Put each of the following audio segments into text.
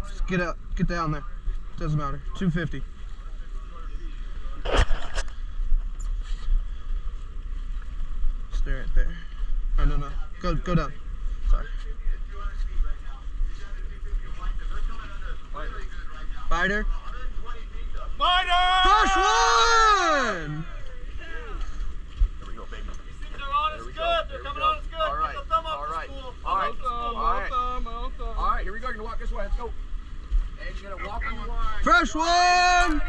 Just get down there. Doesn't matter. 250. Stay right there. Oh, no. Go down. Sorry. Fighter. First one! There we go, baby. They're on us good. They're coming on us good. All right. Get the thumb up All right. for school. All right. Thumb. All right, here we go. You're going to walk this way. Let's go. And you're going to walk on the line. Fresh one!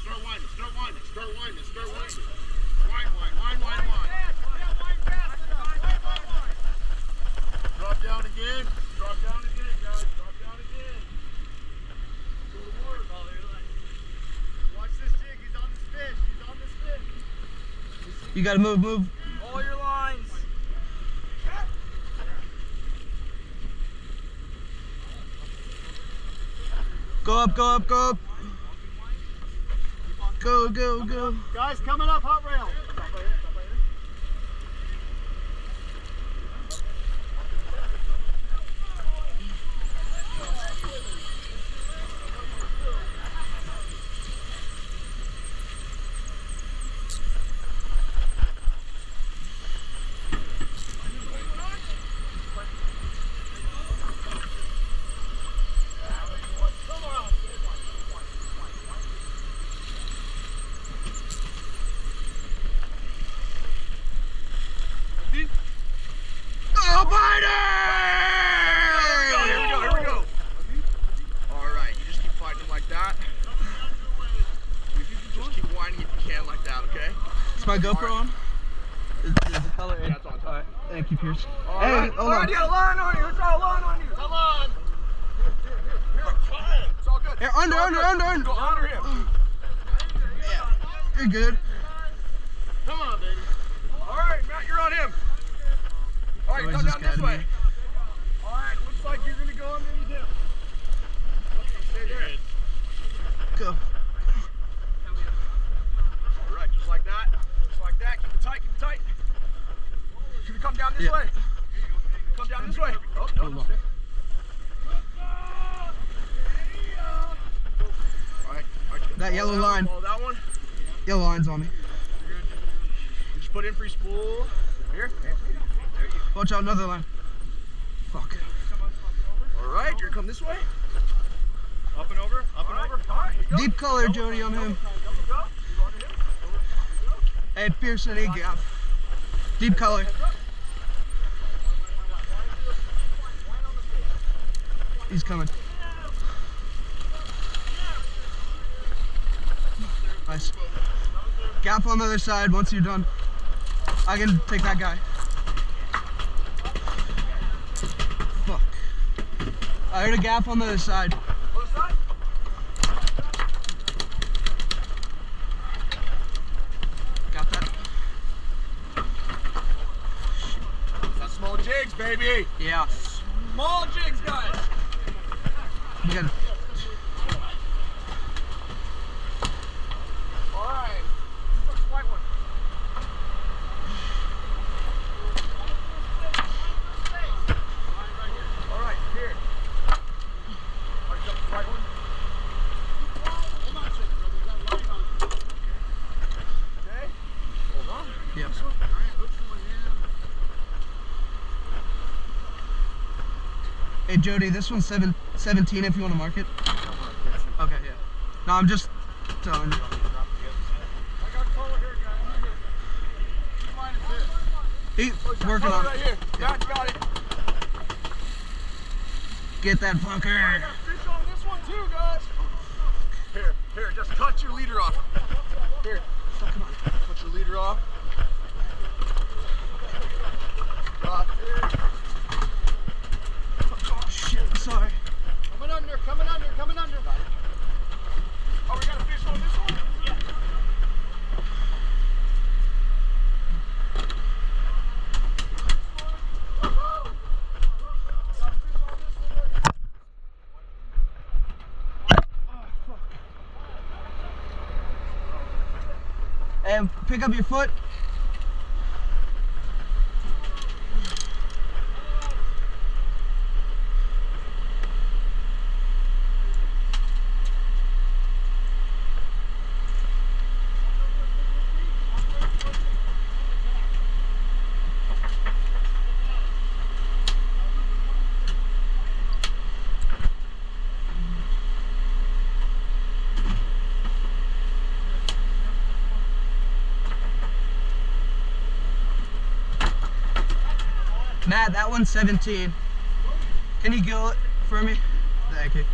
Start winding. Drop down again, guys. Drop down again. Go to work. Watch this jig. He's on this fish. You gotta move. All your lines. Go up. Go. Guys, coming up, hot rail. Oh, Biden! Here we go. All right, you just keep fighting them like that. Just keep whining if you can like that, okay? Is my GoPro on? Is the color in? Yeah, it's on. All right. Thank you, Pierce. All Hey, right, hold on. you got a line on you. Let's got a line on you. Come on. Here. It's all good. Here, under. Go under him. You're good. Come on, baby. All right, Matt, you're on him. All right, Where's come this down guy this to way. me? All right, looks like you're going to go underneath him. Stay there. Go. All right, just like that. Keep it tight. Should we come down this Yeah. way? Come down this way. Oh, no. Hold on. All right. That yellow line. Follow that one. Yellow line's on me. You just put in free spool. Here. Watch out, another line. Fuck. All right, you're gonna come this way. Up and over. All right, here you go. Deep color, Jody, on him. Go. You under him. Hey, Pierce, I need gap. Deep color. He's coming. Nice. Gap on the other side once you're done. I can take that guy. Fuck. I heard a gap on the other side. Other side. Got that? That's small jigs, baby. Yeah. Small jigs, guys. You gotta. All right. First white one. All right, here. All right, jump the white one. Okay. Hold on. Yep. Hey Jody, this one's 17 if you want to mark it. Okay, yeah. No, I'm just telling you. I got color here, guys. What line is this? He's working on Right it. here. Matt's got it. Get that I fucker. got fish on this one too, guys. Here, just cut your leader off. Here, cut your leader off. Got it. Shit, sorry. Coming under. Oh, we got a fish on this one? Yeah. And pick up your foot. Matt, that one's 17. Can you gill it for me? Thank you.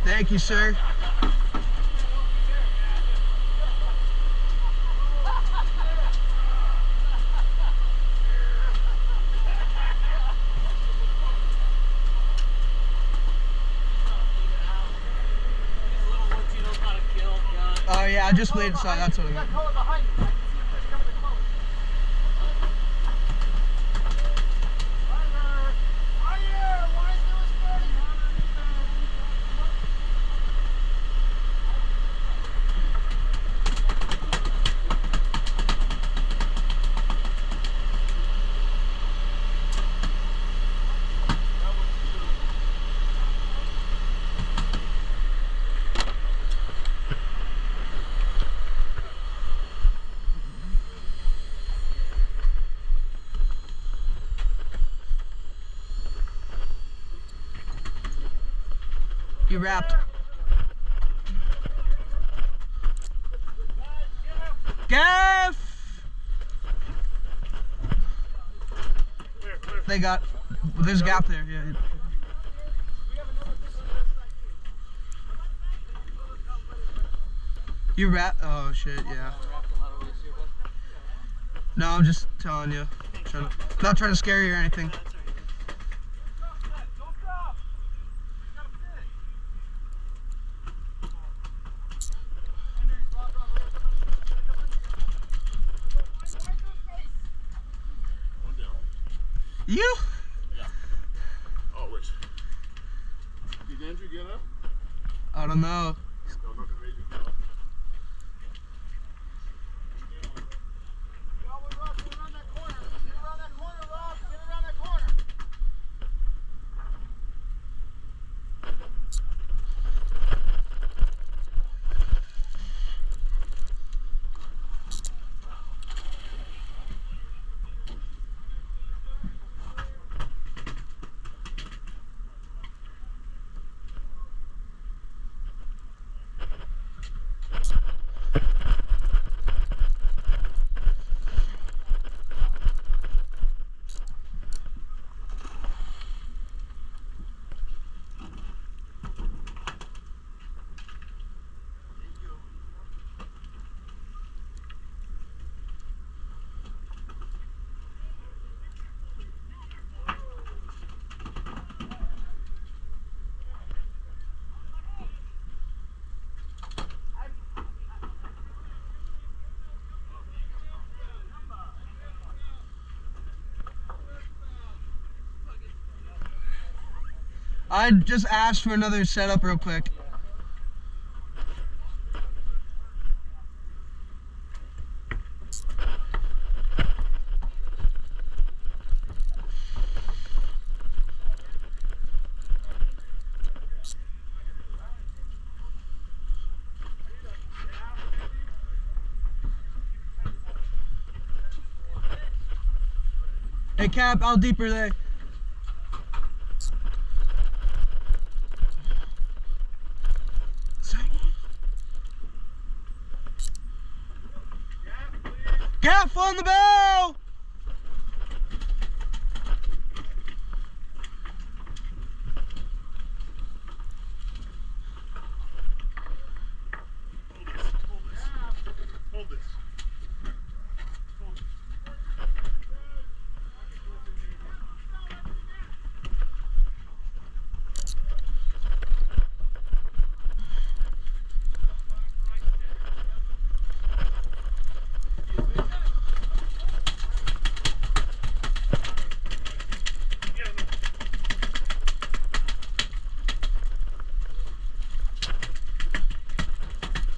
Thank you, sir. Oh yeah, I just played inside, that's what I meant. You wrapped. Gaff! They got, there's a gap there, yeah. You wrap, oh shit, yeah. No, I'm just telling you. Not trying to scare you or anything. You? Yeah. Oh, which? Did Andrew get up? I don't know. Don't look at me, you know. I just asked for another setup real quick. Hey Cap, how deep are they? Cap on the bell! Hold this.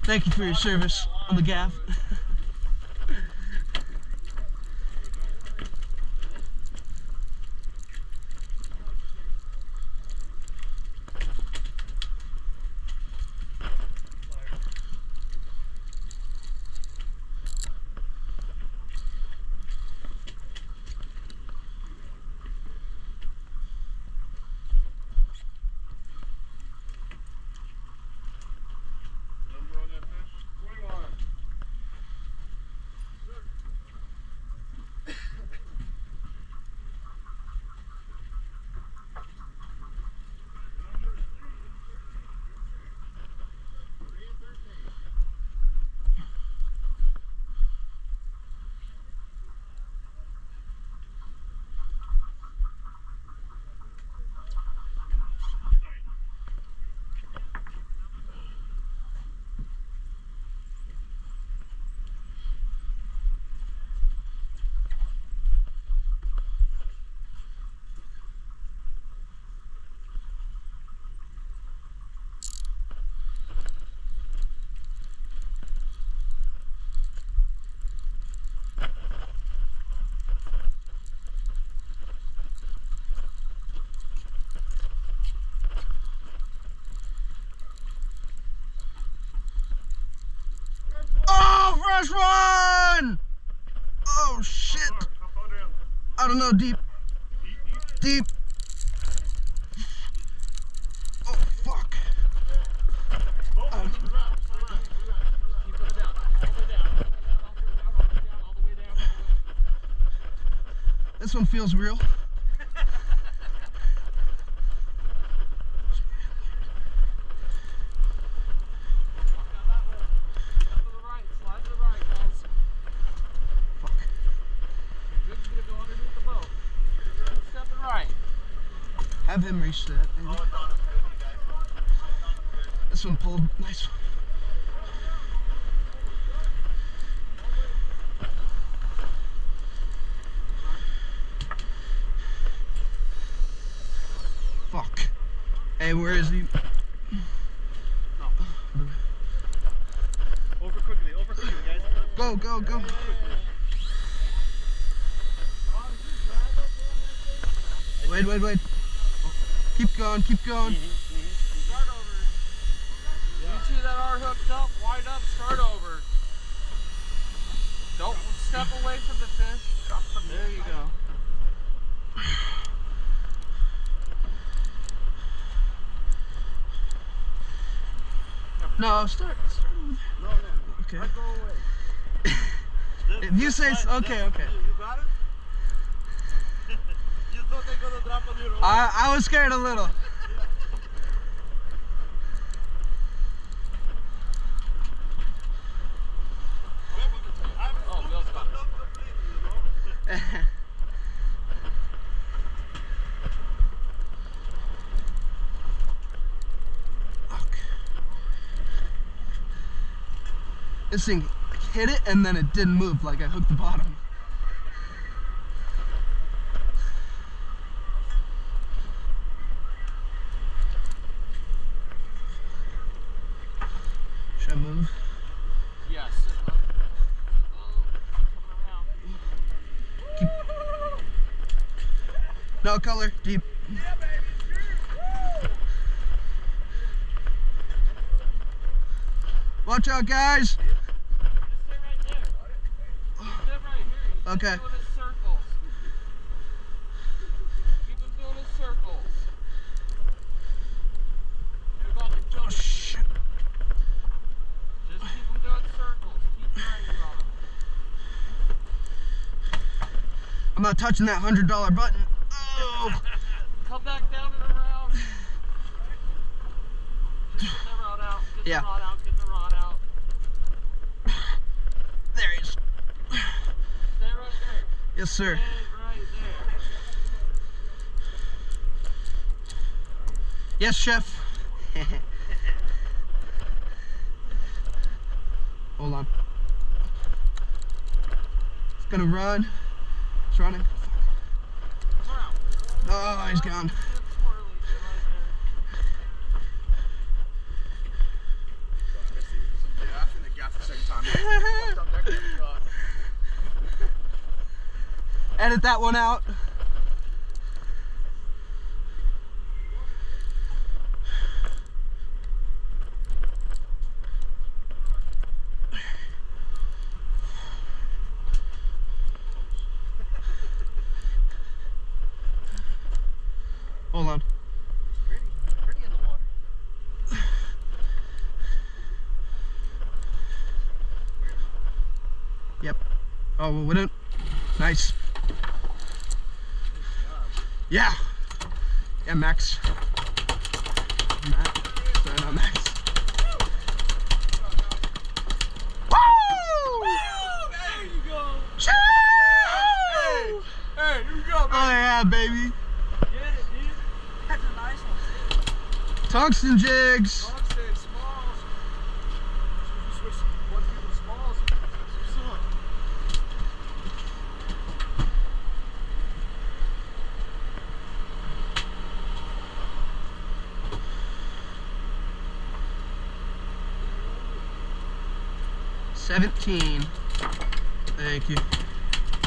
Thank you for your service on the gaff. Number on that fish? 21. Oh, fresh one! Oh shit! How far down? I don't know, deep. Deep. Oh fuck. Both of them. Keep it down. All the way down. All the way down. This one feels real. Have him reach that. Maybe. This one pulled nice. Fuck. Hey, where is he? Over quickly, guys. Go, go, go. Wait, wait, wait. Keep going, keep going. Start over. You two that are hooked up, wind up, start over. Don't step away from the fish. There you go. No, start over there. Okay. Go away. If you say so, okay, okay. You got it? You thought they were gonna drop on your own? I was scared a little. Oh, Bill's got it. Fuck. This thing hit it and then it didn't move, like I hooked the bottom. Should I move? Yes. Keep. No color, deep. Watch out, guys. Stay right there. Stay right here. Okay. Keep doing his circles. Keep him doing his circles. You're about to kill Oh this shit. shit. Just keep him doing circles. Keep grinding on him. I'm not touching that $100 button. Oh. Come back down and around. Just get the rod out. Get Yeah. the rod out. Get the rod out. There he is. Stay right there. Yes, sir. Stay right there. Yes, chef. Hold on. It's gonna run. It's running. Come around. Oh, he's gone. Get squirrely. Get right there. Yeah. edit that one out. Hold on. Pretty in the water. Yep. Oh, well, we didn't. Nice. Yeah. Yeah, Max. Sorry, not Max. Woo! There you go. Choo! Hey, here we go, Oh yeah, baby. Get it, dude. That's a nice one. Tungsten jigs. Tom said smalls. Should we switch one people to smalls? What's up? $17. Thank you.